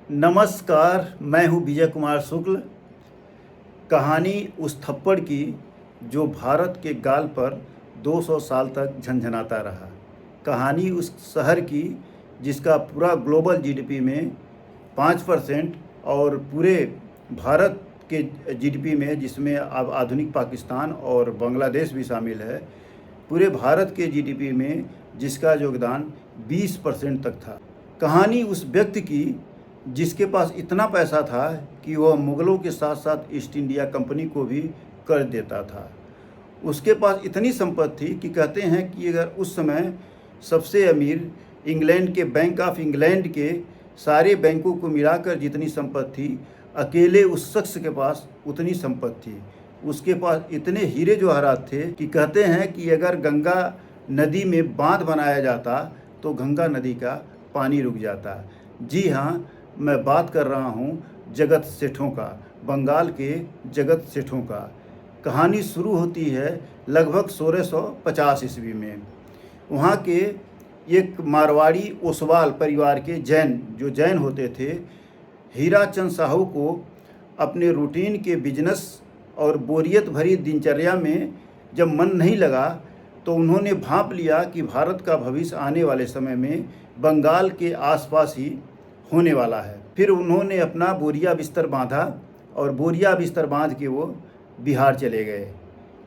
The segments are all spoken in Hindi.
नमस्कार, मैं हूं विजय कुमार शुक्ल। कहानी उस थप्पड़ की जो भारत के गाल पर 200 साल तक झनझनाता रहा। कहानी उस शहर की जिसका पूरा ग्लोबल जीडीपी में 5% और पूरे भारत के जीडीपी में, जिसमें अब आधुनिक पाकिस्तान और बांग्लादेश भी शामिल है, पूरे भारत के जीडीपी में जिसका योगदान 20% तक था। कहानी उस व्यक्ति की जिसके पास इतना पैसा था कि वह मुग़लों के साथ साथ ईस्ट इंडिया कंपनी को भी कर्ज देता था। उसके पास इतनी संपत्ति थी कि कहते हैं कि अगर उस समय सबसे अमीर इंग्लैंड के बैंक ऑफ इंग्लैंड के सारे बैंकों को मिलाकर जितनी संपत्ति थी, अकेले उस शख्स के पास उतनी संपत्ति थी। उसके पास इतने हीरे जवाहरात थे कि कहते हैं कि अगर गंगा नदी में बांध बनाया जाता तो गंगा नदी का पानी रुक जाता। जी हाँ, मैं बात कर रहा हूँ जगत सेठों का, बंगाल के जगत सेठों का। कहानी शुरू होती है लगभग 1650 ईस्वी में। वहाँ के एक मारवाड़ी ओसवाल परिवार के जैन होते थे, हीराचंद साहू को अपने रूटीन के बिजनेस और बोरियत भरी दिनचर्या में जब मन नहीं लगा तो उन्होंने भांप लिया कि भारत का भविष्य आने वाले समय में बंगाल के आसपास ही होने वाला है। फिर उन्होंने अपना बोरिया बिस्तर बांधा और बोरिया बिस्तर बांध के वो बिहार चले गए।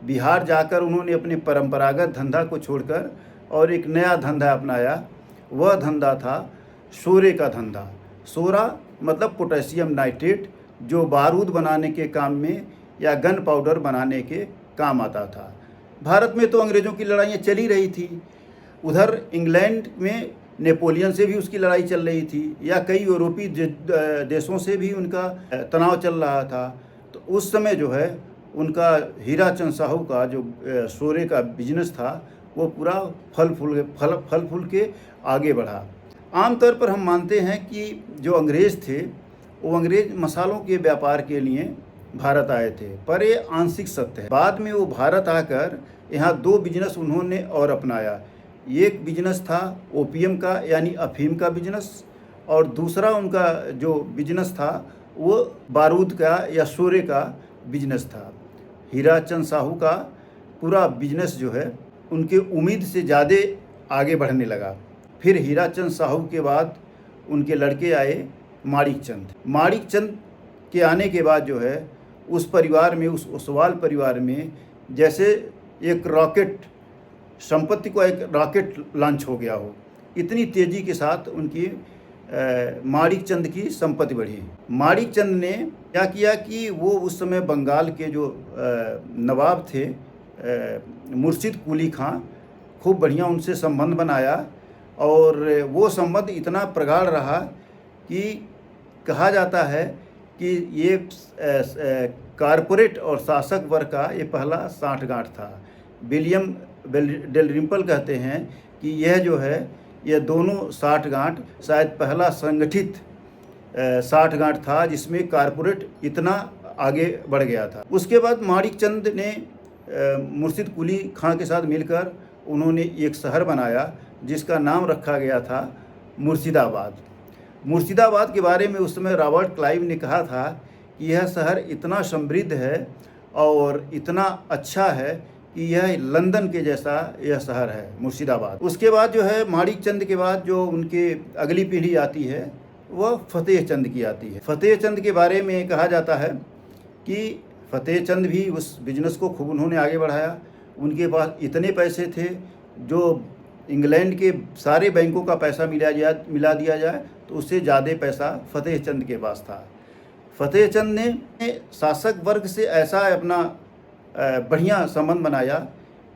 बिहार जाकर उन्होंने अपने परंपरागत धंधा को छोड़कर और एक नया धंधा अपनाया। वह धंधा था सोरे का धंधा। सोरा मतलब पोटेशियम नाइट्रेट, जो बारूद बनाने के काम में या गन पाउडर बनाने के काम आता था। भारत में तो अंग्रेज़ों की लड़ाइयाँ चली रही थी, उधर इंग्लैंड में नेपोलियन से भी उसकी लड़ाई चल रही थी, या कई यूरोपीय देशों से भी उनका तनाव चल रहा था। तो उस समय जो है उनका हीराचंद साहू का जो सोरे का बिजनेस था वो पूरा फल फूल के आगे बढ़ा। आमतौर पर हम मानते हैं कि जो अंग्रेज़ थे वो अंग्रेज़ मसालों के व्यापार के लिए भारत आए थे, पर ये आंशिक सत्य है। बाद में वो भारत आकर यहाँ 2 बिजनेस उन्होंने और अपनाया। एक बिजनेस था ओपियम का यानी अफीम का बिजनेस, और दूसरा उनका जो बिजनेस था वो बारूद का या सोरे का बिजनेस था। हीराचंद साहू का पूरा बिजनेस जो है उनके उम्मीद से ज़्यादा आगे बढ़ने लगा। फिर हीराचंद साहू के बाद उनके लड़के आए माणिकचंद। माणिकचंद के आने के बाद जो है उस परिवार में, उस ओसवाल परिवार में जैसे एक रॉकेट, संपत्ति को एक रॉकेट लॉन्च हो गया हो, इतनी तेज़ी के साथ उनकी माणिकचंद की संपत्ति बढ़ी। माणिकचंद ने क्या किया कि वो उस समय बंगाल के जो नवाब थे मुर्शिद कुली खां, खूब बढ़िया उनसे संबंध बनाया, और वो संबंध इतना प्रगाढ़ रहा कि कहा जाता है कि ये कारपोरेट और शासक वर्ग का ये पहला साठगांठ था। विलियम डेलरिम्पल कहते हैं कि यह जो है ये दोनों साठगांठ शायद पहला संगठित साठगांठ था जिसमें कारपोरेट इतना आगे बढ़ गया था। उसके बाद माणिकचंद ने मुर्शिद कुली खां के साथ मिलकर उन्होंने एक शहर बनाया जिसका नाम रखा गया था मुर्शिदाबाद। मुर्शिदाबाद के बारे में उस समय रॉबर्ट क्लाइव ने कहा था कि यह शहर इतना समृद्ध है और इतना अच्छा है कि यह लंदन के जैसा यह शहर है मुर्शिदाबाद। उसके बाद जो है माणिकचंद के बाद जो उनके अगली पीढ़ी आती है वह फतेहचंद की आती है। फतेहचंद के बारे में कहा जाता है कि फतेहचंद भी उस बिजनेस को खूब उन्होंने आगे बढ़ाया। उनके पास इतने पैसे थे जो इंग्लैंड के सारे बैंकों का पैसा मिला दिया जाए तो उससे ज़्यादा पैसा फतेहचंद के पास था। फतेहचंद ने शासक वर्ग से ऐसा अपना बढ़िया संबंध बनाया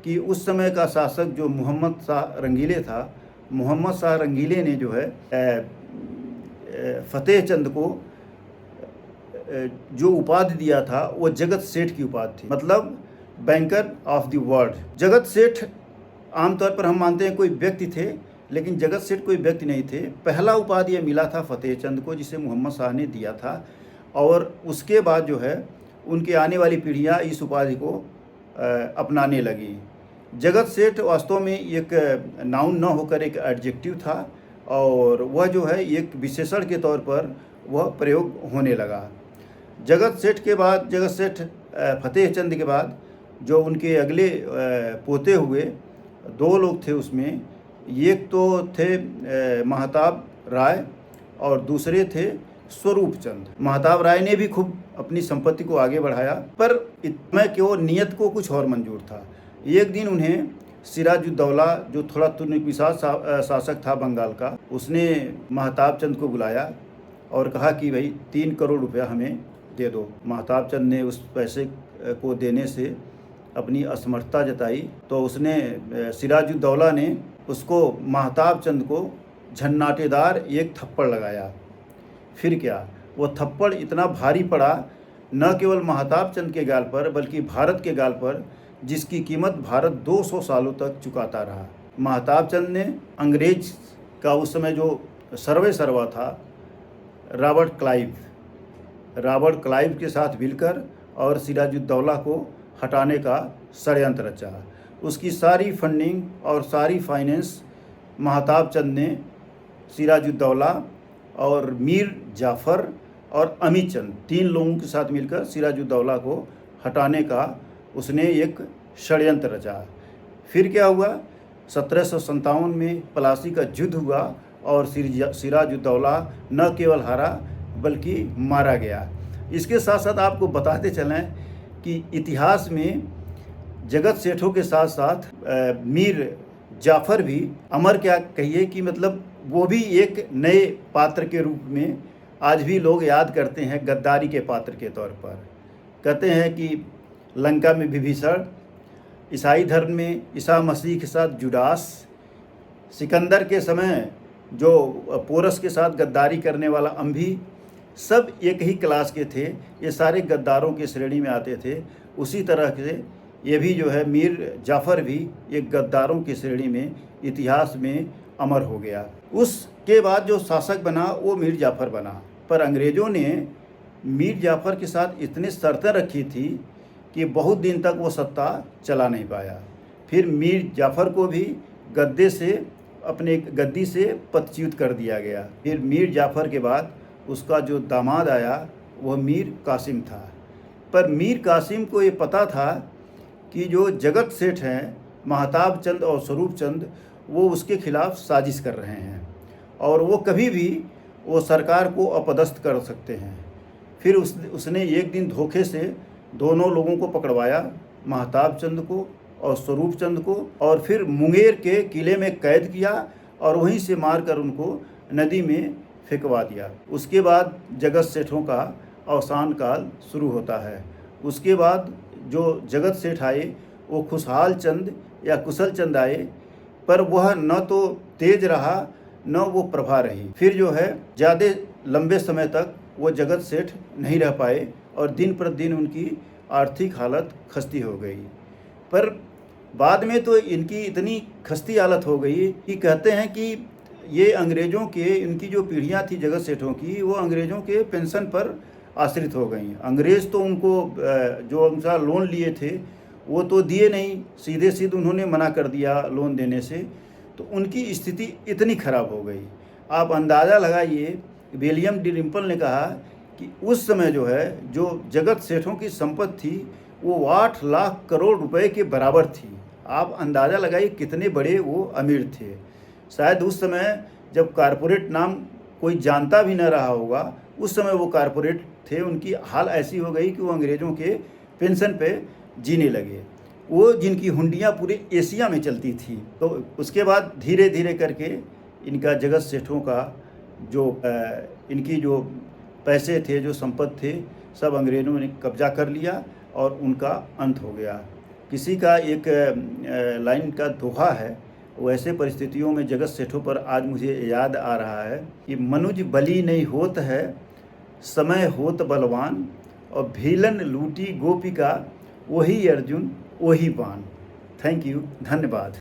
कि उस समय का शासक जो मोहम्मद शाह रंगीले था, मोहम्मद शाह रंगीले ने जो है फतेहचंद को जो उपाधि दिया था वो जगत सेठ की उपाधि थी, मतलब बैंकर ऑफ द वर्ल्ड। जगत सेठ आमतौर पर हम मानते हैं कोई व्यक्ति थे, लेकिन जगत सेठ कोई व्यक्ति नहीं थे। पहला उपाधि ये मिला था फतेहचंद को जिसे मोहम्मद शाह ने दिया था, और उसके बाद जो है उनके आने वाली पीढ़ियाँ इस उपाधि को अपनाने लगी। जगत सेठ वास्तव में एक नाउन न होकर एक एडजेक्टिव था, और वह जो है एक विशेषण के तौर पर वह प्रयोग होने लगा। जगत सेठ फतेह चंद के बाद जो उनके अगले पोते हुए 2 लोग थे उसमें, एक तो थे महताब राय और दूसरे थे स्वरूप चंद। महताब राय ने भी खूब अपनी संपत्ति को आगे बढ़ाया, पर इतना कि वो नियत को कुछ और मंजूर था। एक दिन उन्हें सिराजुद्दौला, जो थोड़ा तुर्कमिशान शासक था बंगाल का, उसने महताब चंद को बुलाया और कहा कि भाई 3 करोड़ रुपया हमें दे दो। महताब चंद ने उस पैसे को देने से अपनी असमर्थता जताई, तो उसने सिराजुद्दौला ने उसको महताब चंद को झन्नाटेदार एक थप्पड़ लगाया। फिर क्या, वो थप्पड़ इतना भारी पड़ा न केवल महताब चंद के गाल पर बल्कि भारत के गाल पर, जिसकी कीमत भारत 200 सालों तक चुकाता रहा। महताब चंद ने अंग्रेज का उस समय जो सर्वा था रॉबर्ट क्लाइव के साथ मिलकर और सिराजुद्दौला को हटाने का षड्यंत्र रचा। उसकी सारी फंडिंग और सारी फाइनेंस महताब चंद ने सिराजुद्दौला और मीर जाफ़र और अमीर चंद 3 लोगों के साथ मिलकर सिराजुद्दौला को हटाने का उसने एक षड्यंत्र रचा। फिर क्या हुआ, 1757 में प्लासी का युद्ध हुआ और सिराजुद्दौला न केवल हारा बल्कि मारा गया। इसके साथ साथ आपको बताते चलें कि इतिहास में जगत सेठों के साथ साथ मीर जाफ़र भी अमर, क्या कहिए कि मतलब वो भी एक नए पात्र के रूप में आज भी लोग याद करते हैं, गद्दारी के पात्र के तौर पर। कहते हैं कि लंका में विभीषण, ईसाई धर्म में ईसा मसीह के साथ जुडास, सिकंदर के समय जो पोरस के साथ गद्दारी करने वाला अम्भी, सब एक ही क्लास के थे। ये सारे गद्दारों की श्रेणी में आते थे। उसी तरह से ये भी जो है मीर जाफ़र भी एक गद्दारों की श्रेणी में इतिहास में अमर हो गया। उसके बाद जो शासक बना वो मीर जाफ़र बना, पर अंग्रेज़ों ने मीर जाफ़र के साथ इतनी शर्तें रखी थी कि बहुत दिन तक वो सत्ता चला नहीं पाया। फिर मीर जाफ़र को भी अपने गद्दी से पदच्युत कर दिया गया। फिर मीर जाफ़र के बाद उसका जो दामाद आया वह मीर कासिम था। पर मीर कासिम को ये पता था कि जो जगत सेठ हैं महताब चंद और स्वरूप चंद, वो उसके खिलाफ साजिश कर रहे हैं और वो कभी भी वो सरकार को अपदस्थ कर सकते हैं। फिर उसने एक दिन धोखे से दोनों लोगों को पकड़वाया, महताब चंद को और स्वरूप चंद को, और फिर मुंगेर के किले में कैद किया और वहीं से मारकर उनको नदी में फेंकवा दिया। उसके बाद जगत सेठों का अवसान काल शुरू होता है। उसके बाद जो जगत सेठ आए वो खुशहाल चंद या कुशल चंद आए, पर वह न तो तेज रहा न वो प्रभा रही। फिर जो है ज़्यादा लंबे समय तक वो जगत सेठ नहीं रह पाए और दिन प्रतिदिन उनकी आर्थिक हालत खस्ती हो गई। पर बाद में तो इनकी इतनी खस्ती हालत हो गई कि कहते हैं कि ये अंग्रेज़ों के, इनकी जो पीढ़ियाँ थी जगत सेठों की, वो अंग्रेज़ों के पेंशन पर आश्रित हो गई। अंग्रेज़ तो उनको जो उनका लोन लिए थे वो तो दिए नहीं, सीधे उन्होंने मना कर दिया लोन देने से। तो उनकी स्थिति इतनी खराब हो गई। आप अंदाज़ा लगाइए, विलियम डैलिम्पल ने कहा कि उस समय जो है जो जगत सेठों की संपत्ति थी वो 8 लाख करोड़ रुपए के बराबर थी। आप अंदाज़ा लगाइए कितने बड़े वो अमीर थे। शायद उस समय जब कारपोरेट नाम कोई जानता भी न रहा होगा, उस समय वो कारपोरेट थे। उनकी हाल ऐसी हो गई कि वो अंग्रेज़ों के पेंशन पे जीने लगे, वो जिनकी हुंडियाँ पूरे एशिया में चलती थी। तो उसके बाद धीरे धीरे करके इनका जगत सेठों का जो इनकी जो पैसे थे, जो संपत्ति थे, सब अंग्रेज़ों ने कब्जा कर लिया और उनका अंत हो गया। किसी का एक लाइन का दोहा है, वैसे परिस्थितियों में जगत सेठों पर आज मुझे याद आ रहा है कि मनुज बली नहीं होत है, समय होत बलवान, और भीलन लूटी गोपिका, वही अर्जुन वही पान। थैंक यू, धन्यवाद।